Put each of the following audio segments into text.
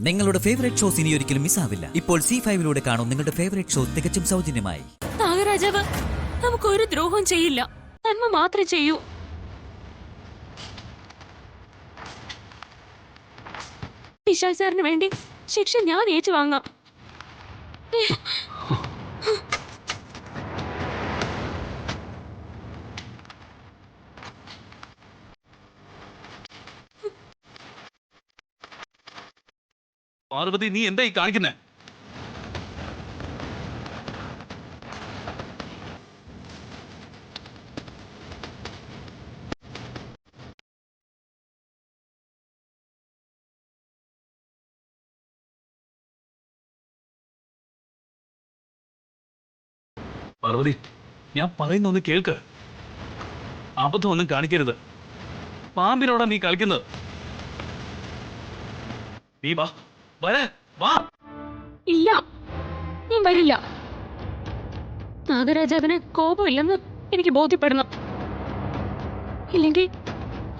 നിങ്ങളുടെ favourite shows ഇനി ഒരിക്കലും മിസ്സാവില്ല. ഇപ്പോൾ C5 കാണും നിങ്ങളുടെ ഫേവറേറ്റ് ഷോ തികച്ചും സൗജന്യമായി. നാഗരാജാവ് നമുക്ക് ഒരു ദ്രോഹം ചെയ്യില്ല, നന്മ മാത്രമേ ചെയ്യൂ. വിശാൽ സാറിന് വേണ്ടി ശിക്ഷ ഞാൻ ഏറ്റുവാങ്ങാം. പാർവതി, നീ എന്താ ഈ കാണിക്കുന്നേ? പാർവതി, ഞാൻ പറയുന്ന ഒന്ന് കേൾക്ക്. അബദ്ധം ഒന്നും കാണിക്കരുത്. പാമ്പിനോടാ നീ കളിക്കുന്നത്. നീ വാ, വാ. ഇല്ല, ഞാൻ വരില്ല. നാഗരാജാവിന് കോപമില്ലെന്ന് എനിക്ക് ബോധ്യപ്പെടണം. ഇല്ലെങ്കിൽ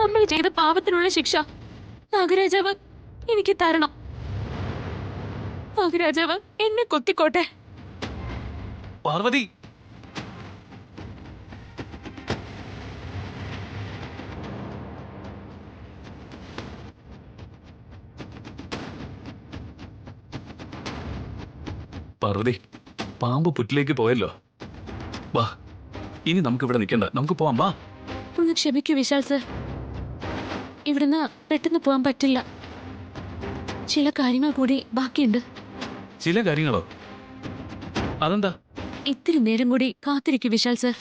നമ്മൾ ചെയ്ത പാപത്തിനുള്ള ശിക്ഷ നാഗരാജാവ് എനിക്ക് തരണം. നാഗരാജാവ് എന്നെ കൊത്തിക്കോട്ടെ. പാർവതി, പാർവതി, പാമ്പ് പുറ്റിലേക്ക് പോയല്ലോ. വാ, ഇനി നമുക്ക് ഇവിടെ നിൽക്കണ്ട, നമുക്ക് പോവാം. വാ. ഒന്ന് ക്ഷമിക്കൂ വിശാൽ സർ, ഇവിടുന്ന് പെട്ടെന്ന് പോകാൻ പറ്റില്ല. ചില കാര്യങ്ങൾ കൂടി ബാക്കിയുണ്ട്. ചില കാര്യങ്ങളോ? അതെന്താ? ഇത്തിരി നേരം കൂടി കാത്തിരിക്കൂ വിശാൽ സർ.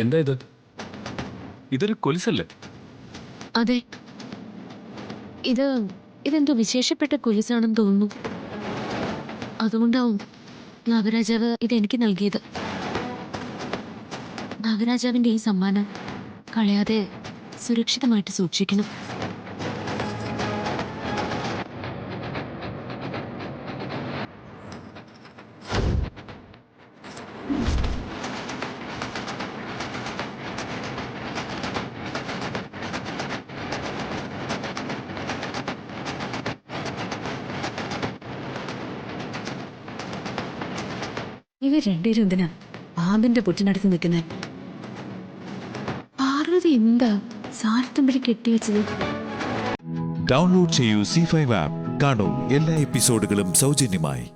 എന്താ ഇത്? ഇതൊരു കൊലുസല്ലേ? അതെ, ഇതെന്തോ വിശേഷപ്പെട്ട കൊലുസാണെന്ന് തോന്നുന്നു. അതുകൊണ്ടാവും നാഗരാജാവ് ഇതെനിക്ക് നൽകിയത്. നാഗരാജാവിൻ്റെ ഈ സമ്മാനം കളയാതെ സുരക്ഷിതമായിട്ട് സൂക്ഷിക്കണം. ഇവർ രണ്ടുപേരും എന്തിനാ പാമ്പിന്റെ പൊറ്റിനടുത്ത് നിൽക്കുന്നത്? പാർവതി എന്താ സാരത്തുമ്പഴി കെട്ടിവെച്ചത്? ഡൗൺലോഡ് ചെയ്യൂ C5 ആപ്പ്. കാണൂ എല്ലാ എപ്പിസോഡുകളും സൗജന്യമായി.